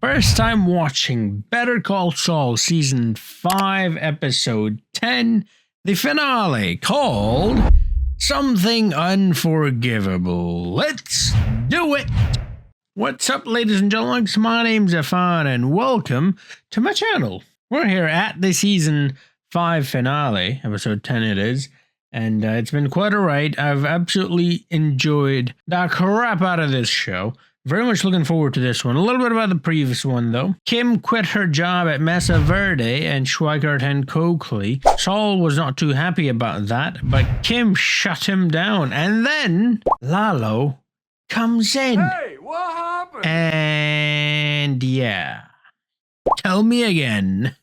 First time watching Better Call Saul Season 5, Episode 10, the finale called Something Unforgivable. Let's do it! What's up, ladies and gentlemen? My name's Affan, and welcome to my channel. We're here at the Season 5 finale, Episode 10 it is, and it's been quite a ride. I've absolutely enjoyed the crap out of this show. Very much looking forward to this one. A little bit about the previous one, though. Kim quit her job at Mesa Verde and Schweikart and Coakley. Saul was not too happy about that, but Kim shut him down. And then Lalo comes in. Hey, what happened? And yeah. Tell me again.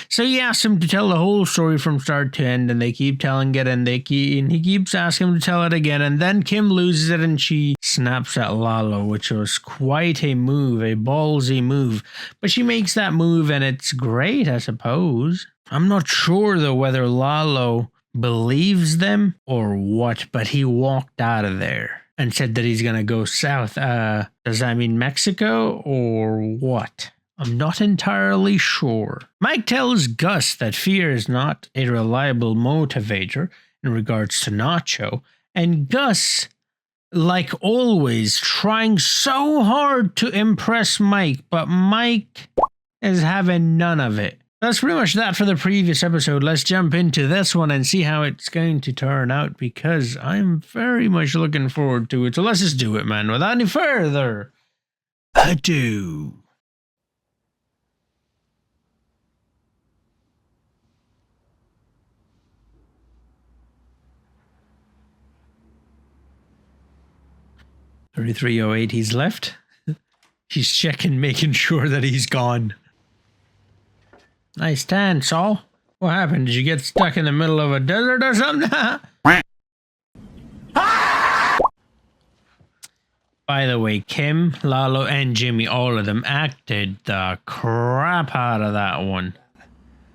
So he asks him to tell the whole story from start to end, and they keep telling it, and he keeps asking him to tell it again, and then Kim loses it, and she snaps at Lalo, which was quite a move, a ballsy move. But she makes that move, and it's great, I suppose. I'm not sure, though, whether Lalo believes them or what, but he walked out of there and said that he's gonna go south. Does that mean Mexico or what? I'm not entirely sure. Mike tells Gus that fear is not a reliable motivator in regards to Nacho, and Gus, like always, trying so hard to impress Mike, but Mike is having none of it. That's pretty much that for the previous episode. Let's jump into this one and see how it's going to turn out, because I'm very much looking forward to it. So let's just do it, man. Without any further ado. $33.08, he's left. He's checking, making sure that he's gone. Nice tan, Saul. What happened? Did you get stuck in the middle of a desert or something? By the way, Kim, Lalo, and Jimmy, all of them acted the crap out of that one.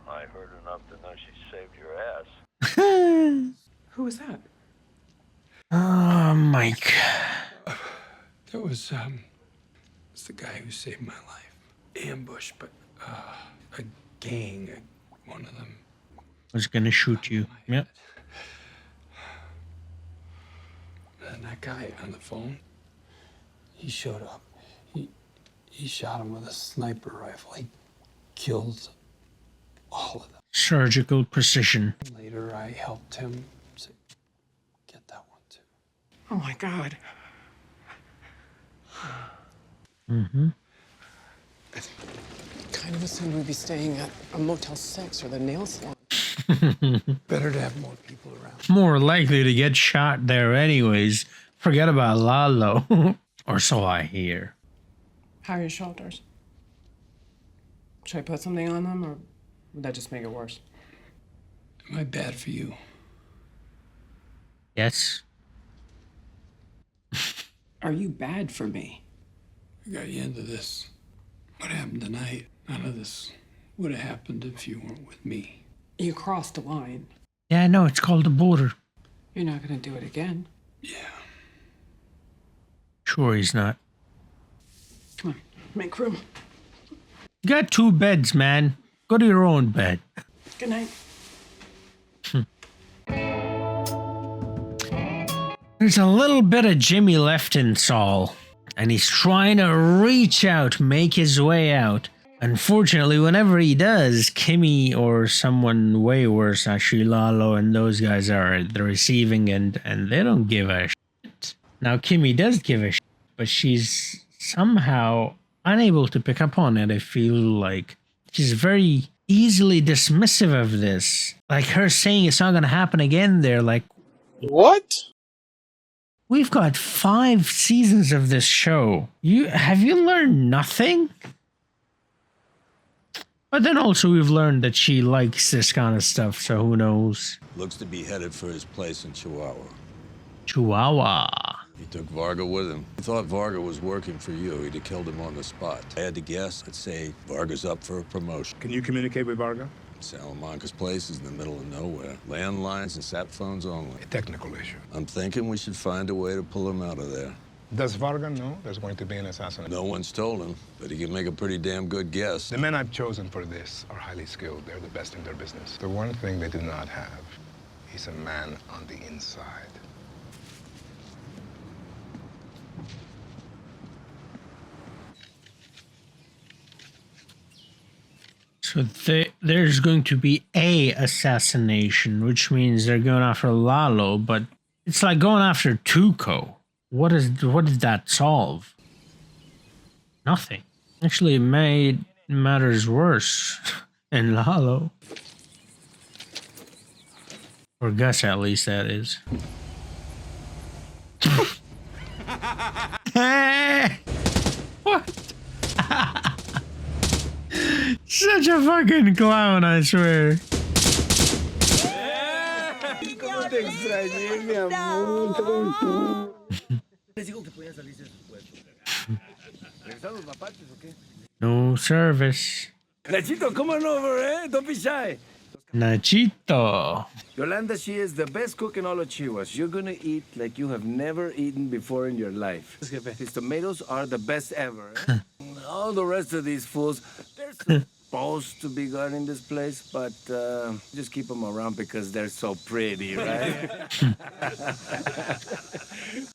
I heard enough to know she saved your ass. Who was that? Oh, Mike. That was the guy who saved my life. Ambush, but a gang, one of them Was gonna shoot you. Yep. And that guy on the phone, he showed up. He shot him with a sniper rifle. He killed all of them. Surgical precision. Later, I helped him to get that one too. Oh my God. Mm-hmm. I kind of assumed we'd be staying at a Motel 6 or the nail salon. Better to have more people around. More likely to get shot there anyways. Forget about Lalo. Or so I hear. How are your shoulders? Should I put something on them, or would that just make it worse? Am I bad for you? Yes. Are you bad for me? I got you into this. What happened tonight? None of this would have happened if you weren't with me. You crossed the line. Yeah, I know. It's called the border. You're not gonna do it again. Yeah. Sure he's not. Come on, make room. You got 2 beds, man. Go to your own bed. Good night. There's a little bit of Jimmy left in Saul, and he's trying to reach out, make his way out. Unfortunately, whenever he does, Kimmy or someone way worse, actually Lalo and those guys are at the receiving end, and they don't give a shit. Now, Kimmy does give a shit, but she's somehow unable to pick up on it, I feel like. She's very easily dismissive of this. Like her saying it's not going to happen again, they're like, what? We've got 5 seasons of this show. Have you learned nothing? But then also we've learned that she likes this kind of stuff, so who knows? Looks to be headed for his place in Chihuahua. Chihuahua. He took Varga with him. He thought Varga was working for you. He'd have killed him on the spot. I had to guess. I'd say Varga's up for a promotion. Can you communicate with Varga? Salamanca's place is in the middle of nowhere. Landlines and sat phones only. A technical issue. I'm thinking we should find a way to pull him out of there. Does Varga know there's going to be an assassination? No one's told him, but he can make a pretty damn good guess. The men I've chosen for this are highly skilled. They're the best in their business. The one thing they do not have is a man on the inside. So there's going to be a assassination, which means they're going after Lalo, but it's like going after Tuco. What does that solve? Nothing. Actually, it made matters worse in Lalo. Or Gus, at least, that is. What? Such a fucking clown, I swear. No service. Nachito, come on over, eh? Don't be shy. Nachito. Yolanda, she is the best cook in all of Chihuahua. You're gonna eat like you have never eaten before in your life. These tomatoes are the best ever. Eh? All the rest of these fools, they're supposed to be guarding this place, but just keep them around because they're so pretty, right?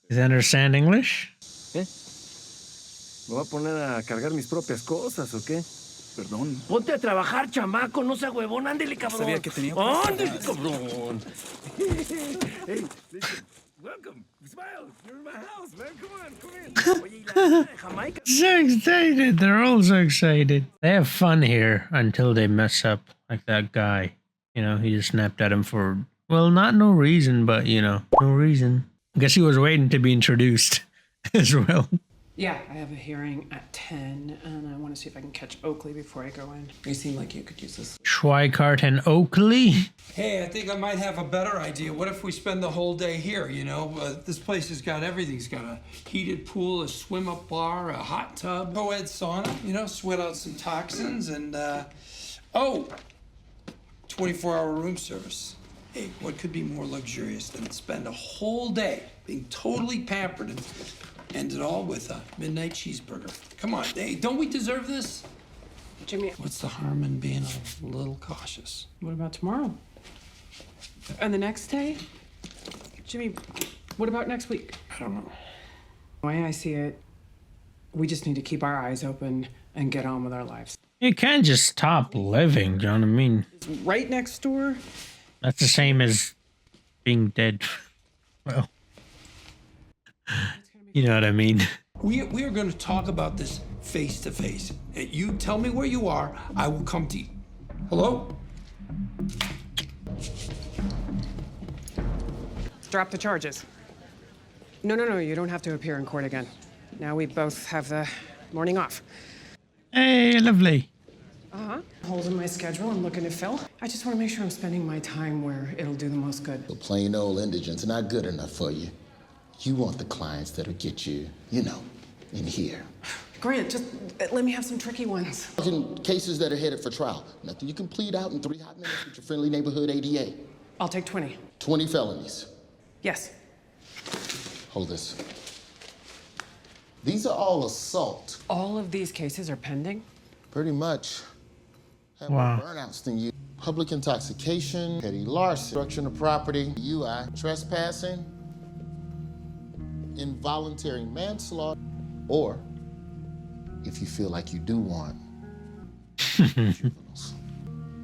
Does he understand English? ¿Eh? ¿Me voy a poner a cargar mis propias cosas o qué? Perdón. Ponte a trabajar, chamaco, no sea huevón, ándele, cabrón. Sabía que tenía que ándele, cabrón. Hey, listen, welcome. Smile, you're in my house, man. Come on, Oye, la Jamaica. So excited. They're all so excited. They have fun here until they mess up, like that guy. You know, he just snapped at him for, well, not no reason, but, you know, no reason. I guess he was waiting to be introduced as well. Yeah, I have a hearing at 10, and I want to see if I can catch Oakley before I go in. You seem like you could use this. Schweikart and Oakley? Hey, I think I might have a better idea. What if we spend the whole day here, you know? This place has got everything. It's got a heated pool, a swim-up bar, a hot tub, co-ed sauna, you know, sweat out some toxins, and, 24-hour room service. Hey, what could be more luxurious than to spend a whole day being totally pampered and end it all with a midnight cheeseburger? Come on, hey, don't we deserve this? Jimmy, What's the harm in being a little cautious? what about tomorrow? And the next day? Jimmy, what about next week? I don't know. The way I see it, we just need to keep our eyes open and get on with our lives. You can't just stop living, do you know what I mean? Right next door, That's the same as being dead. Well, you know what I mean. We are going to talk about this face to face. You tell me where you are, I will come to you. Hello? drop the charges. No, you don't have to appear in court again. Now we both have the morning off. Hey, lovely. Holding my schedule and looking at Phil. I just want to make sure I'm spending my time where it'll do the most good. The plain old indigent's not good enough for you. You want the clients that'll get you, you know, in here. Grant, just let me have some tricky ones. Cases that are headed for trial. Nothing you can plead out in 3 hot minutes with your friendly neighborhood ADA. I'll take 20. 20 felonies. Yes. Hold this. These are all assault. All of these cases are pending? Pretty much. Have Wow. more burnouts than you. Public intoxication, petty larceny, destruction of property, UI, trespassing, involuntary manslaughter, or if you feel like you do want juveniles.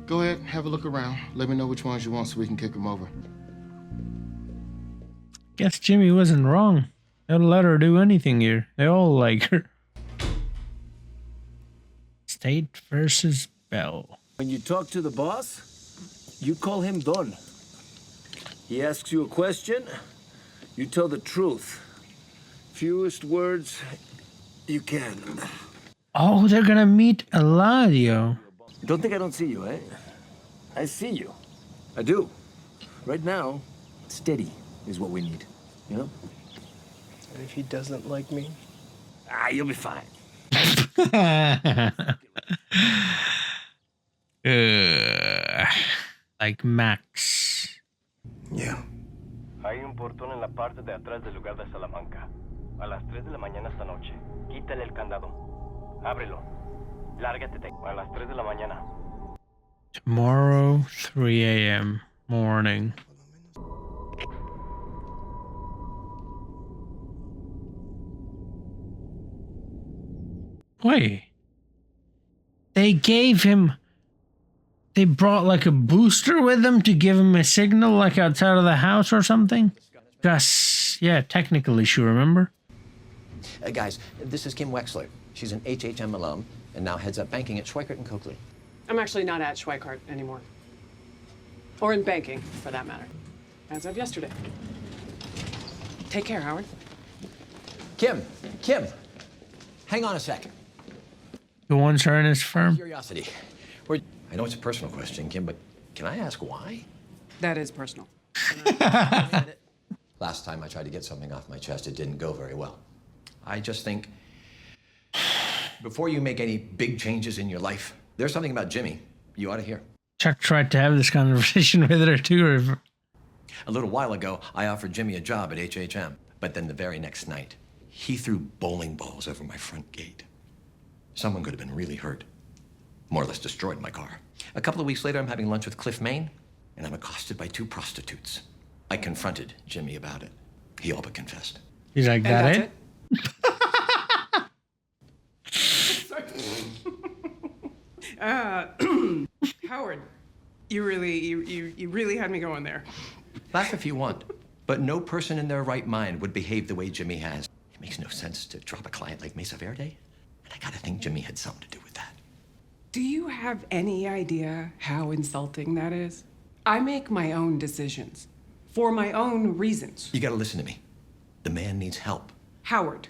Go ahead, have a look around. Let me know which ones you want so we can kick them over. Guess Jimmy wasn't wrong. They'll let her do anything here. They all like her. State versus Bell. When you talk to the boss, you call him Don. He asks you a question, you tell the truth. Fewest words you can. Oh, they're gonna meet Eladio. Don't think I don't see you, eh? I see you. I do. Right now, steady is what we need, you know? And if he doesn't like me? You'll be fine. Like Max. Yeah. Hay un portón en la parte de atrás del lugar de Salamanca. A las 3 de la mañana esta noche. Quítale el candado. Ábrelo. Lárgate. A las 3 de la mañana. Tomorrow, 3 a.m. morning. Wait. They gave him... They brought like a booster with them to give him a signal like outside of the house or something? Gus, yeah, technically sure, remember? Guys, this is Kim Wexler. She's an HHM alum and now heads up banking at Schweikart and Coakley. I'm actually not at Schweikart anymore. Or in banking, for that matter. As of yesterday. Take care, Howard. Kim, hang on a second. Who wants her in his firm? Curiosity. I know it's a personal question, Kim, but can I ask why? That is personal. Last time I tried to get something off my chest, it didn't go very well. I just think, before you make any big changes in your life, there's something about Jimmy you ought to hear. Chuck tried to have this conversation with her too. A little while ago, I offered Jimmy a job at HHM, but then the very next night, he threw bowling balls over my front gate. Someone could have been really hurt. More or less destroyed my car. A couple of weeks later, I'm having lunch with Cliff Main, and I'm accosted by 2 prostitutes. I confronted Jimmy about it. He all but confessed. He's like, that it? Howard, you really had me going there. Laugh if you want, but no person in their right mind would behave the way Jimmy has. It makes no sense to drop a client like Mesa Verde, and I gotta think Jimmy had something to do with that. Do you have any idea how insulting that is? I make my own decisions. For my own reasons. You gotta listen to me. The man needs help. Howard,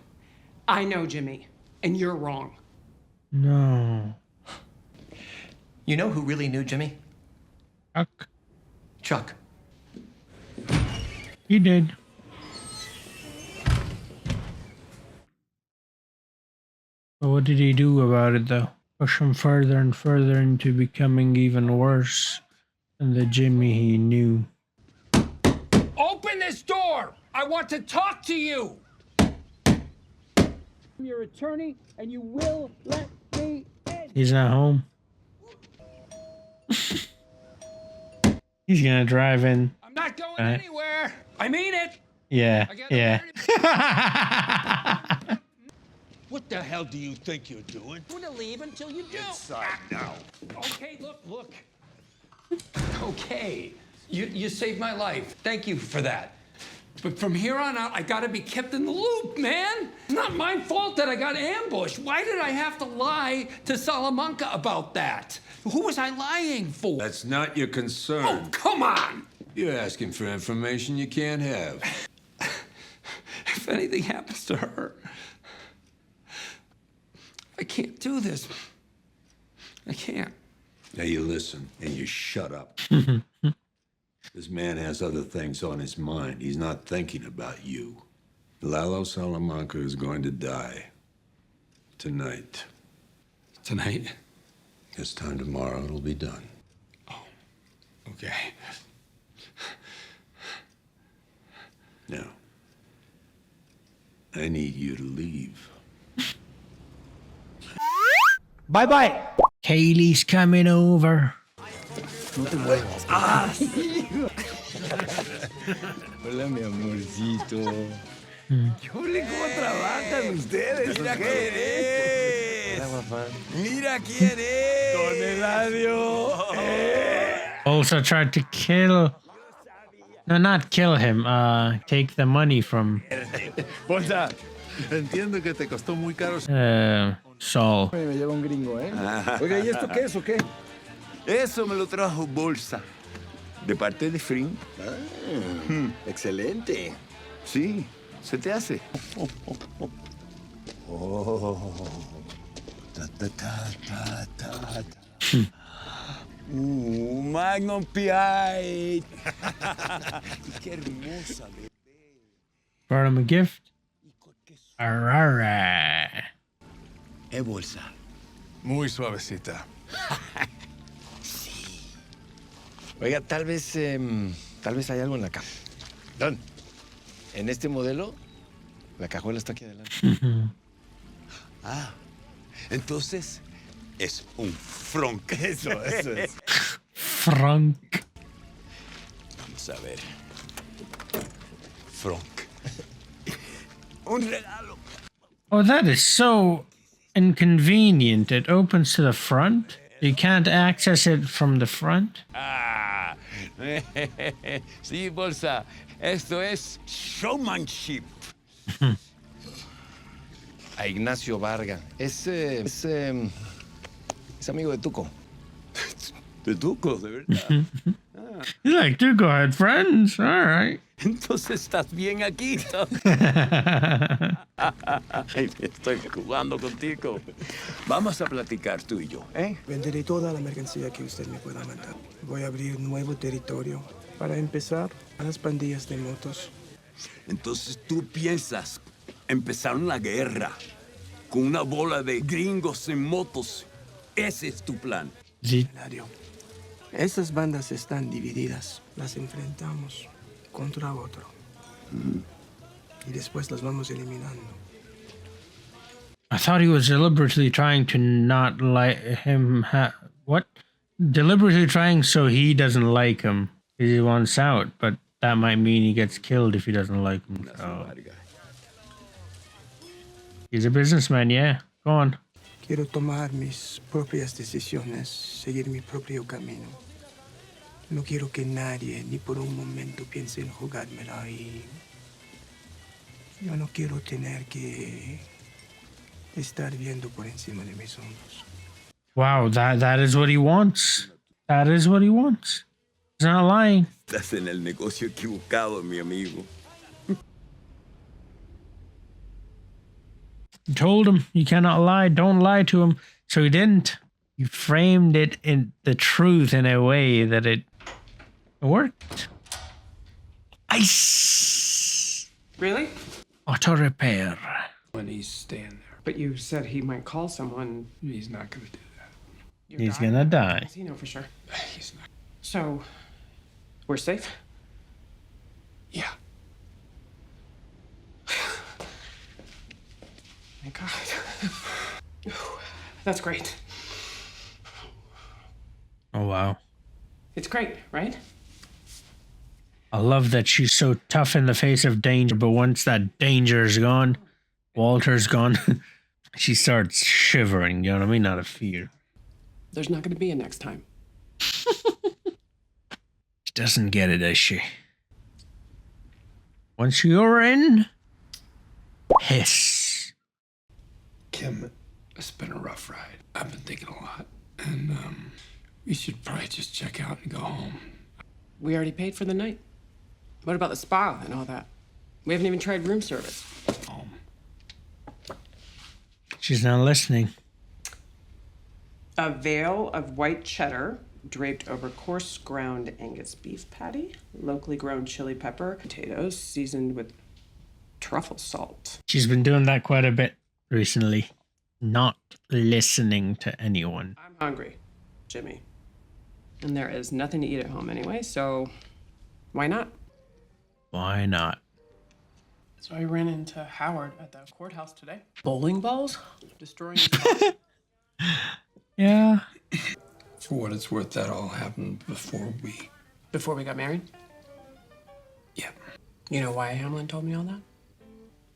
I know Jimmy, and you're wrong. No. You know who really knew Jimmy? Chuck. He did. But what did he do about it, though? Push him further and further into becoming even worse than the Jimmy he knew. Open this door! I want to talk to you! I'm your attorney, and you will let me in. He's not home. He's gonna drive in. I'm not going anywhere. I mean it. Yeah, yeah. What the hell do you think you're doing? I'm gonna leave until you do. Inside now. Okay, look. Okay, you saved my life. Thank you for that. But from here on out, I gotta be kept in the loop, man. It's not my fault that I got ambushed. Why did I have to lie to Salamanca about that? Who was I lying for? That's not your concern. Oh, come on! You're asking for information you can't have. If anything happens to her, I can't do this. I can't. Now you listen and you shut up. This man has other things on his mind. He's not thinking about you. Lalo Salamanca is going to die. Tonight. Tonight? This time tomorrow, it'll be done. Oh, okay. Now, I need you to leave. Bye-bye. Kaylee's coming over. No te muevas. Ah, sí. Hola, mi amorcito. Jole, ¿cómo trabajan ustedes? Mira quién es. Hola, Affan. Mira quién es. Don Eladio. Also tried to kill... No, not kill him. Take the money from... Bolsa, entiendo que te costó muy caro. Saul. Me lleva un gringo, ¿eh? Oiga, ¿y esto qué es o qué? Eso me lo trajo Bolsa. De parte de Fring. Excelente. Sí, se te hace. Magnum P.I. Qué hermosa, bebé. Brought him a gift. Arrara. Bolsa. Muy suavecita. Sí. Oiga, tal vez hay algo en la cama. ¿Dónde? En este modelo La cajuela está aquí adelante. Ah, entonces es un fronk. Eso es. Frank. Vamos a ver. Fronk. Un regalo. Oh, that is so inconvenient. It opens to the front. You can't access it from the front. Ah, sí, Bolsa. Esto es showmanship. A Ignacio Varga. Es amigo de Tuco. De Tuco, de verdad. You like Tuco had friends. All right. Entonces estás bien aquí. Ay, estoy jugando contigo. Vamos a platicar tú y yo, ¿eh? Venderé toda la mercancía que usted me pueda mandar. Voy a abrir un nuevo territorio. Para empezar, a las pandillas de motos. Entonces tú piensas empezar una guerra con una bola de gringos en motos. Ese es tu plan. Sí. Esas bandas están divididas. Las enfrentamos contra otro. Y después las vamos eliminando. I thought he was deliberately trying to not like him. What? Deliberately trying so he doesn't like him. Because he wants out, but that might mean he gets killed if he doesn't like him. So. He's a businessman, yeah. Go on. Quiero tomar mis propias decisiones, seguir mi propio camino. No quiero que nadie ni por un momento piense en jugármela y yo no quiero tener que estar viendo por encima de mis hombros. Wow, that is what he wants. That is what he wants. He's not lying. Estás en el negocio equivocado, mi amigo. You told him you cannot lie. Don't lie to him. So he didn't. You framed it in the truth in a way that it worked. Ice. Really? Auto repair. When he's staying there. But you said he might call someone. He's not going to do that. He's gonna die. Does he know for sure? He's not. So, we're safe? Yeah. Thank God. That's great. Oh, wow. It's great, right? I love that she's so tough in the face of danger, but once that danger is gone, Walter's gone, she starts shivering, you know what I mean? Out of fear. There's not going to be a next time. She doesn't get it, does she? Once you're in, hiss. Kim, it's been a rough ride. I've been thinking a lot. And, we should probably just check out and go home. We already paid for the night. What about the spa and all that? We haven't even tried room service. Home. She's not listening. A veil of white cheddar draped over coarse ground Angus beef patty, locally grown chili pepper, potatoes seasoned with truffle salt. She's been doing that quite a bit recently. Not listening to anyone. I'm hungry, Jimmy. And there is nothing to eat at home anyway, so why not? Why not? So I ran into Howard at the courthouse today. Bowling balls? Destroying his Yeah. For what it's worth, that all happened before we got married? Yeah. You know why Hamlin told me all that?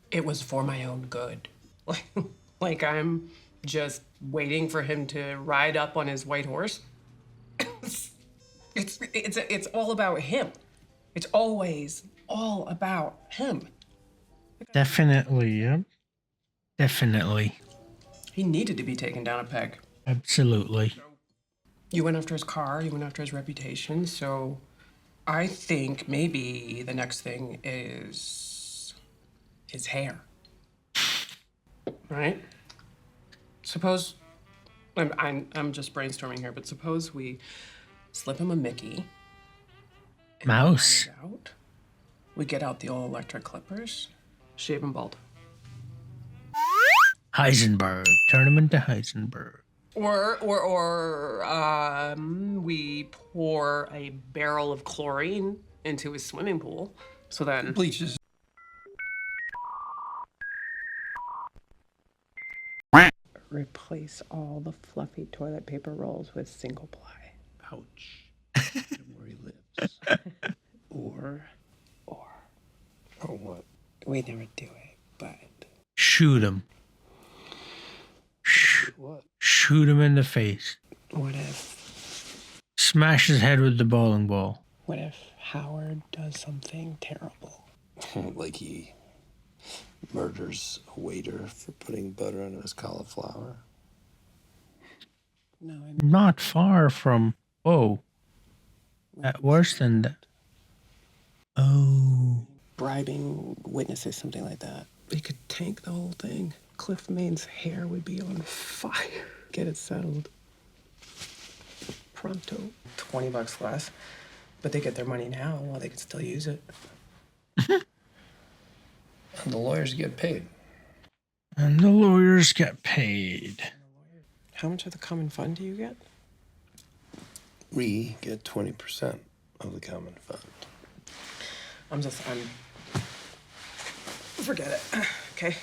It was for my own good. Like I'm just waiting for him to ride up on his white horse. It's all about him. It's always all about him. Definitely, yep. Definitely. He needed to be taken down a peg. Absolutely. You went after his car, you went after his reputation, so I think maybe the next thing is his hair. Right? Suppose I'm just brainstorming here, but suppose we slip him a Mickey. Mouse. Out. We get out the old electric clippers, shave him bald. Heisenberg. Turn him into Heisenberg. Or we pour a barrel of chlorine into his swimming pool, so then bleaches. Replace all the fluffy toilet paper rolls with single ply. Ouch. Where he lives. Or what? We never do it, but Shoot him. What? Shoot him in the face. what if Smash his head with the bowling ball. Howard does something terrible? Like he murders a waiter for putting butter on his cauliflower? No, Not far from. Oh. Worse than that. Oh. bribing witnesses, something like that. We could tank the whole thing. Cliff Main's hair would be on fire. Get it settled. Pronto. $20 less. But they get their money now while they can still use it. And the lawyers get paid. And the lawyers get paid. How much of the common fund do you get? We get 20% of the common fund. Forget it. Okay.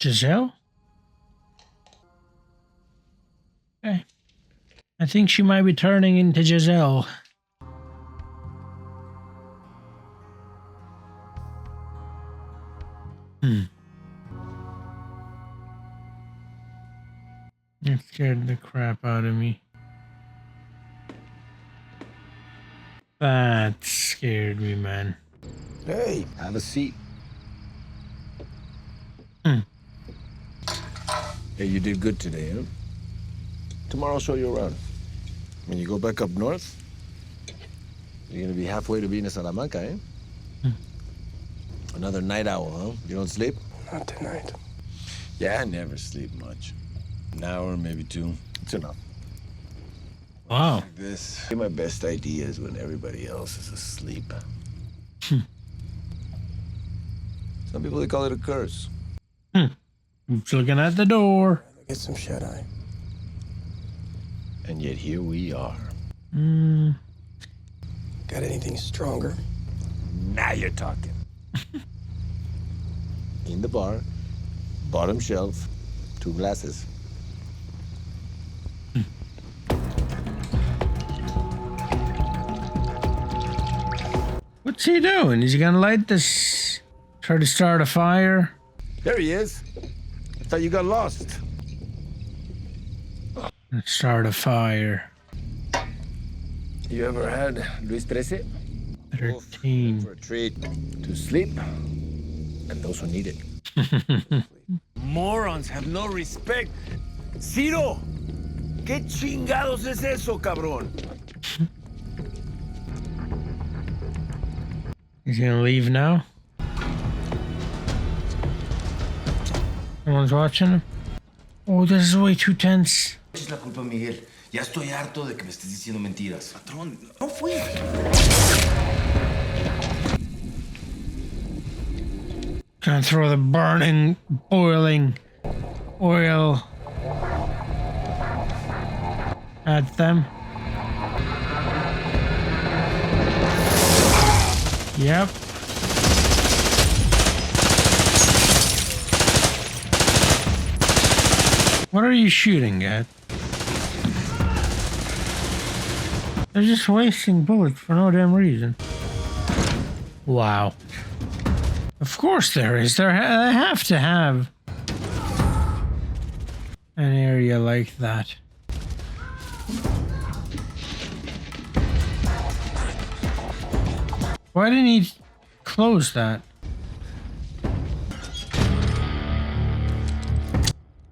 Giselle? Okay. I think she might be turning into Giselle. It scared the crap out of me. That scared me, man. Hey, have a seat. Hey, you did good today, huh? Tomorrow I'll show you around. When you go back up north, you're gonna be halfway to being a Salamanca, eh? Another night owl, huh? You don't sleep? Not tonight. Yeah, I never sleep much. An hour, maybe two. It's enough. Wow. Like this. My best idea is when everybody else is asleep. Some people, they call it a curse. Who's looking at the door? Get some shut-eye. And yet here we are. Got anything stronger? Now you're talking. In the bar, bottom shelf, 2 glasses. What's he doing? Is he gonna light this? Try to start a fire? There he is. I thought you got lost. Let's start a fire. You ever had Luis 13? 13. For a treat to sleep, and those who need it. Morons have no respect. Ciro, ¿qué chingados es eso, cabrón? He's gonna leave now? Someone's watching him? Oh, this is way too tense. Es la culpa, Miguel. Ya estoy harto de que me estés diciendo mentiras. Patrón, no fui. Gonna throw the burning, boiling oil at them. Yep. What are you shooting at? They're just wasting bullets for no damn reason. Wow. Of course there is. They have to have an area like that. Why didn't he close that?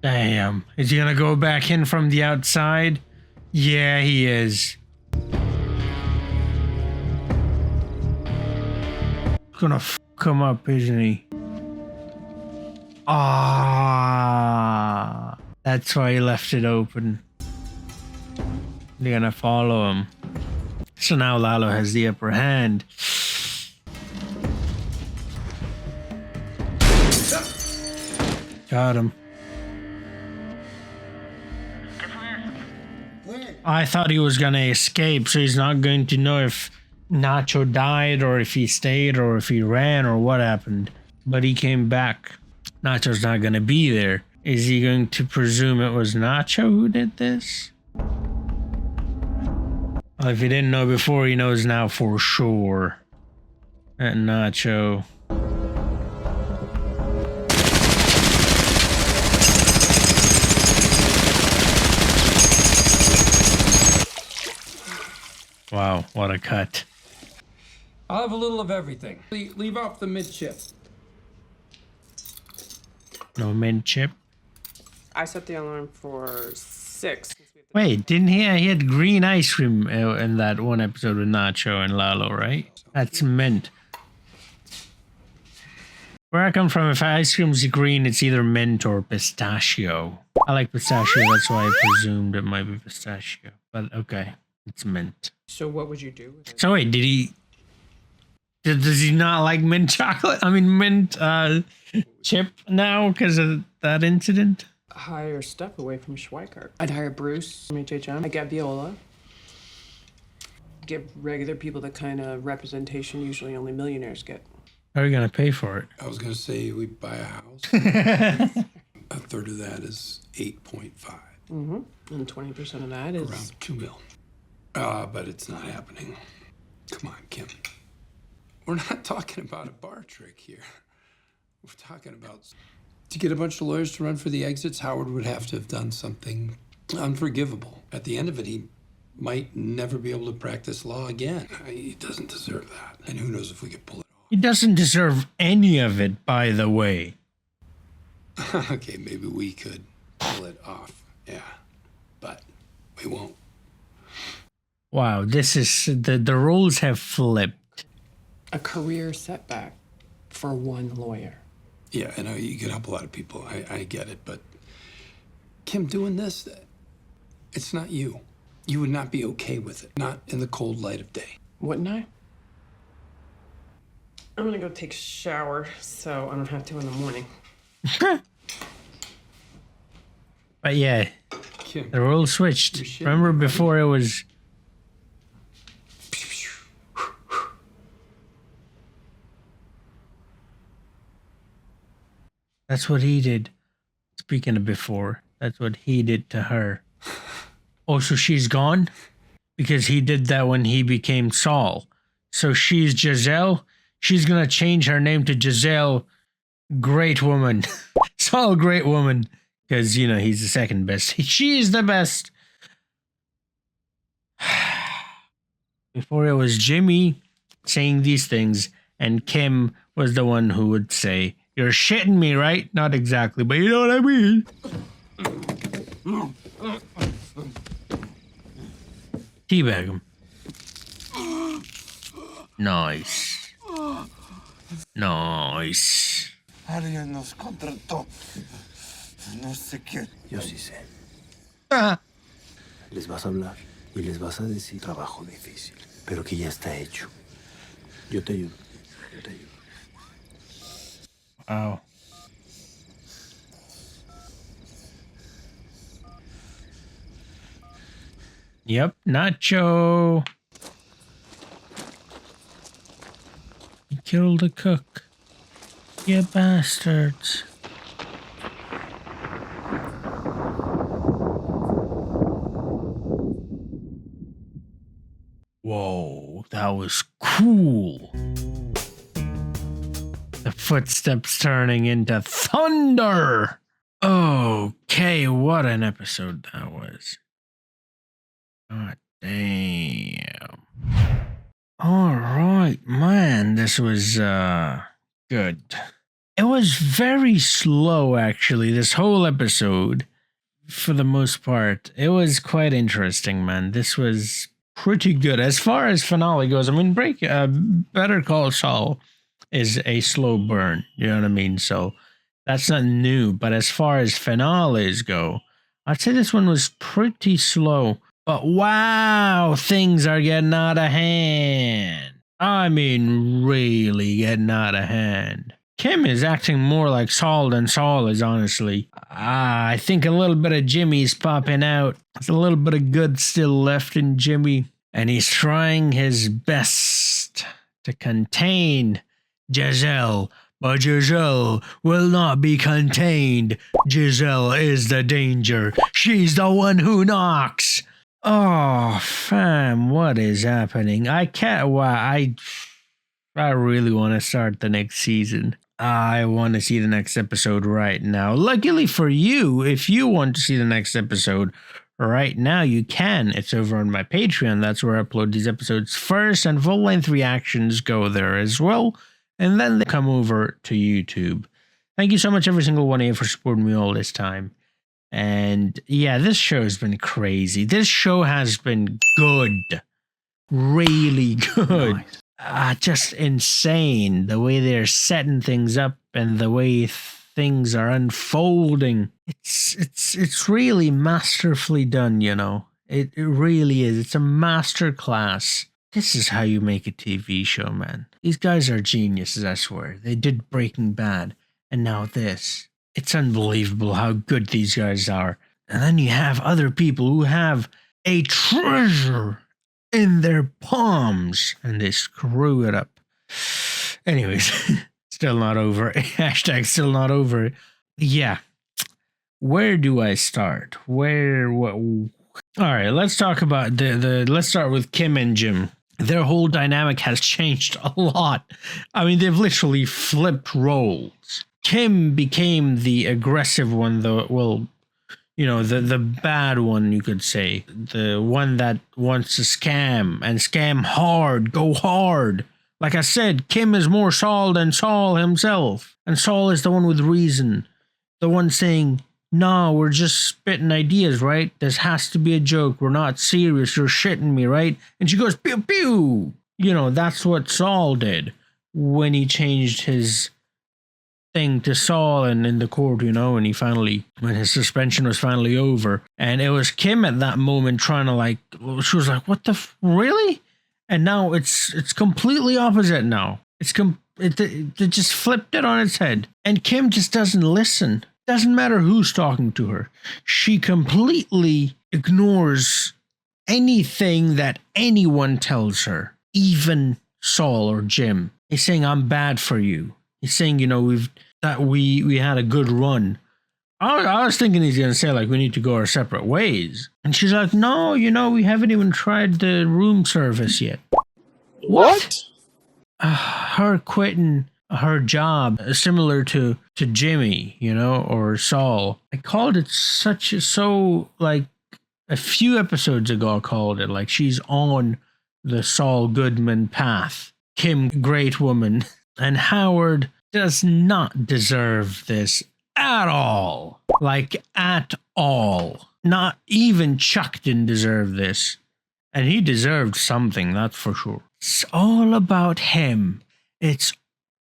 Damn. Is he gonna go back in from the outside? Yeah, he is. Gonna fuck him up, isn't he? Ah, that's why he left it open. They're gonna follow him. So now Lalo has the upper hand. Got him. I thought he was gonna escape, so he's not going to know if Nacho died or if he stayed or if he ran or what happened. but he came back. Nacho's not going to be there. Is he going to presume it was Nacho who did this? Well, if he didn't know before, he knows now for sure that Nacho. Wow, what a cut. I'll have a little of everything. Leave off the mid-chip. No mint chip. I set the alarm for 6. Wait, didn't he had green ice cream in that one episode with Nacho and Lalo, right? That's mint. Where I come from, if ice cream's green, it's either mint or pistachio. I like pistachio, that's why I presumed it might be pistachio. But okay, it's mint. So what would you do with it? So wait, does he not like mint chocolate? I mean mint chip now because of that incident? Hire stuff away from Schweikart. I'd hire Bruce from HHM. I'd get Viola. Give regular people the kind of representation usually only millionaires get. How are you gonna pay for it? I was gonna say we buy a house. A third of that is 8.5. Mm-hmm. And 20% of that is around 2 mil. But it's not happening. Come on, Kim. We're not talking about a bar trick here. We're talking about to get a bunch of lawyers to run for the exits. Howard would have to have done something unforgivable. At the end of it, he might never be able to practice law again. He doesn't deserve that. And who knows if we could pull it He doesn't deserve any of it, by the way. off. Okay, maybe we could pull it off. Yeah, but we won't. Wow, this is the roles have flipped. a career setback for one lawyer. Yeah, I know you can help a lot of people. I get it, but Kim, doing this, it's not you. You would not be okay with it. Not in the cold light of day. Wouldn't I? I'm gonna go take a shower so I don't have to in the morning. But yeah, Kim, the roles switched. Remember before it was... That's what he did. Speaking of before, that's what he did to her. Oh, so she's gone? Because he did that when he became Saul. So she's Giselle. She's going to change her name to Giselle Great Woman. Saul Great Woman. Because, you know, he's the second best. She's the best. Before it was Jimmy saying these things, and Kim was the one who would say, "You're shitting me, right?" Not exactly, but you know what I mean. Teabag him. Nice. Nice. Alguien nos contrató. No sé quién. Yo sí sé. Les vas a hablar y les vas a decir trabajo difícil, pero que ya está hecho. Yo te ayudo. Yo te ayudo. Wow. Yep, Nacho. You killed the cook. You bastards. Whoa, that was cool. The footsteps turning into thunder. Okay, what an episode that was. God damn. All right, man, this was good. It was very slow, actually, this whole episode. For the most part, it was quite interesting, man. This was pretty good. As far as finale goes, I mean, Better Call Saul is a slow burn, you know what I mean? So that's not new, but as far as finales go, I'd say this one was pretty slow. But wow, things are getting out of hand. I mean, really getting out of hand. Kim is acting more like Saul than Saul is, honestly. I think a little bit of Jimmy's popping out. There's a little bit of good still left in Jimmy. And he's trying his best to contain Giselle. But Giselle will not be contained. Giselle is the danger. She's the one who knocks. Oh, fam, what is happening? I can't. I really want to start the next season. I want to see the next episode right now. Luckily for you, if you want to see the next episode right now, you can. It's over on my Patreon. That's where I upload these episodes first, and full-length reactions go there as well. And then they come over to YouTube. Thank you so much, every single one of you, for supporting me all this time. And yeah, this show has been crazy. This show has been good. Really good. Nice. Just insane. The way they're setting things up and the way things are unfolding. It's really masterfully done, you know. It really is. It's a master class. This is how you make a TV show, man. These guys are geniuses, I swear. They did Breaking Bad, and now this. It's unbelievable how good these guys are. And then you have other people who have a treasure in their palms, and they screw it up. Anyways, still not over. Hashtag still not over. Yeah. Where do I start? What? All right, let's talk about let's start with Kim and Jim. Their whole dynamic has changed a lot. I mean, they've literally flipped roles. Kim became the aggressive one, though. Well, you know, the bad one, you could say. The one that wants to scam and scam hard, go hard. Like I said, Kim is more Saul than Saul himself. And Saul is the one with reason. The one saying, no, we're just spitting ideas, right? This has to be a joke. We're not serious. You're shitting me, right? And she goes, pew, pew. You know, that's what Saul did when he changed his thing to Saul and in the court, you know, and he finally, when his suspension was finally over. And it was Kim at that moment trying to she was like, what the, really? And now it's completely opposite now. They just flipped it on its head. And Kim just doesn't listen. Doesn't matter who's talking to her. She completely ignores anything that anyone tells her, even Saul or Jim. He's saying, I'm bad for you. He's saying, you know, we had a good run. I was thinking he's going to say, like, we need to go our separate ways. And she's like, no, you know, we haven't even tried the room service yet. What? Her quitting her job, similar to Jimmy, you know, or Saul. I called it like a few episodes ago, I called it like she's on the Saul Goodman path. Kim, great woman. And Howard does not deserve this at all. Like, at all. Not even Chuck didn't deserve this. And he deserved something, that's for sure. It's all about him. It's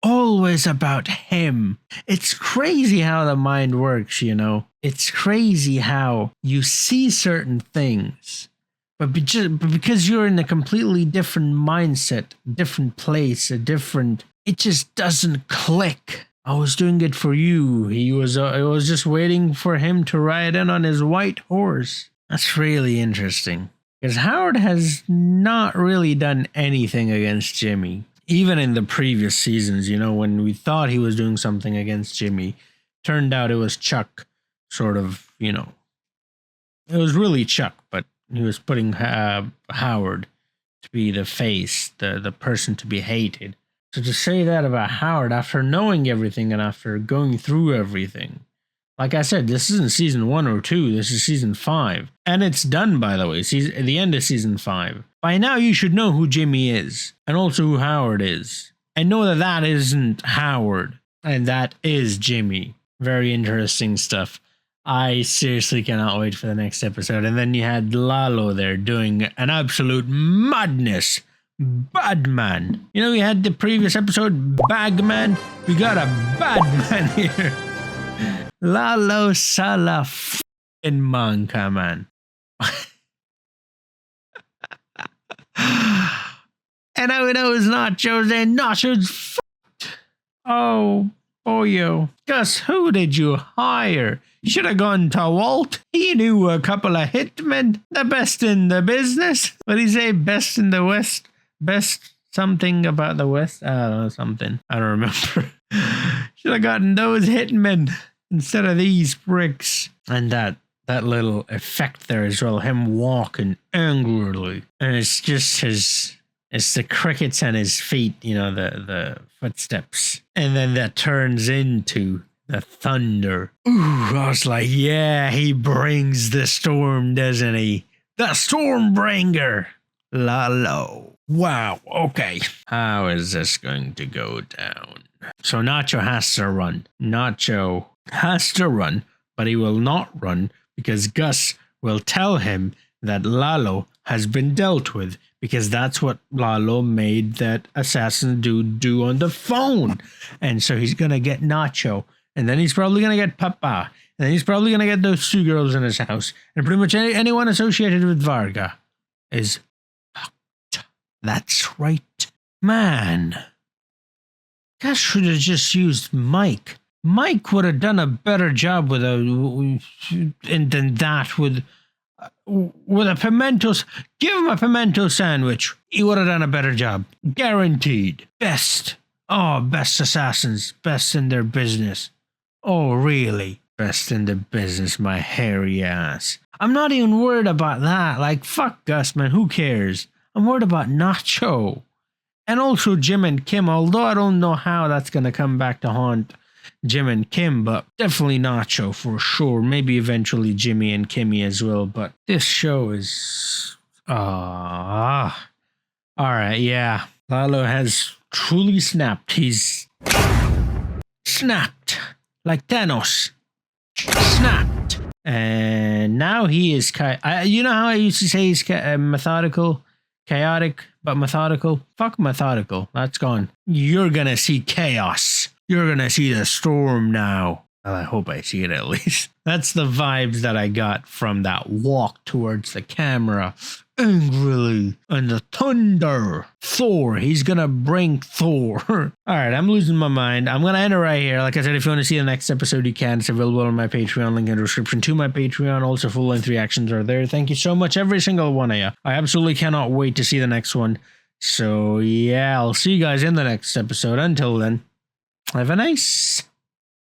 always about him. It's crazy how the mind works, you know. It's crazy how you see certain things, but because you're in a completely different mindset, different place, it just doesn't click. I was doing it for you. I was just waiting for him to ride in on his white horse. That's really interesting. Because Howard has not really done anything against Jimmy. Even in the previous seasons, you know, when we thought he was doing something against Jimmy, turned out it was Chuck, sort of, you know. It was really Chuck, but he was putting Howard to be the face, the person to be hated. So to say that about Howard after knowing everything and after going through everything, like I said, this isn't season 1 or 2, this is season 5. And it's done, by the way, at the end of season 5. By now you should know who Jimmy is, and also who Howard is. And know that that isn't Howard, and that is Jimmy. Very interesting stuff. I seriously cannot wait for the next episode. And then you had Lalo there doing an absolute madness. Badman. You know, we had the previous episode, Bagman. We got a Badman here. Lalo Sala f***ing Manca, man. And I would know it's nachos and nachos f***ed. Oh, boyo. Just who did you hire? Should have gone to Walt. He knew a couple of hitmen. The best in the business. What did he say? Best in the West? Best something about the West? I don't know, something. I don't remember. Should have gotten those hitmen instead of these bricks. And that little effect there as well, him walking angrily. And it's just it's the crickets and his feet, you know, the footsteps. And then that turns into the thunder. Ooh, I was like, yeah, he brings the storm, doesn't he? The Stormbringer. Lalo. Wow, okay. How is this going to go down? So Nacho has to run. Nacho has to run, but he will not run because Gus will tell him that Lalo has been dealt with, because that's what Lalo made that assassin dude do on the phone. And so he's going to get Nacho, and then he's probably going to get Papa, and then he's probably going to get those two girls in his house, and pretty much anyone associated with Varga is fucked. That's right. Man, Gus should have just used Mike. Mike would have done a better job with than that with a pimento. Give him a pimento sandwich. He would have done a better job. Guaranteed. Best. Oh, best assassins. Best in their business. Oh, really? Best in the business, my hairy ass. I'm not even worried about that. Like, fuck Gus, man. Who cares? I'm worried about Nacho. And also Jim and Kim, although I don't know how that's going to come back to haunt Jim and Kim, but definitely Nacho for sure. Maybe eventually Jimmy and Kimmy as well, but this show is... Alright, yeah. Lalo has truly snapped. He's... snapped. Like Thanos. Snapped. And now he is... you know how I used to say he's methodical? Chaotic, but methodical? Fuck methodical. That's gone. You're gonna see chaos. You're gonna see the storm now. Well, I hope I see it at least. That's the vibes that I got from that walk towards the camera. Angrily. And the thunder. Thor. He's gonna bring Thor. Alright, I'm losing my mind. I'm gonna end it right here. Like I said, if you want to see the next episode, you can. It's available on my Patreon. Link in the description to my Patreon. Also, full-length reactions are there. Thank you so much, every single one of you. I absolutely cannot wait to see the next one. So, yeah, I'll see you guys in the next episode. Until then, have a nice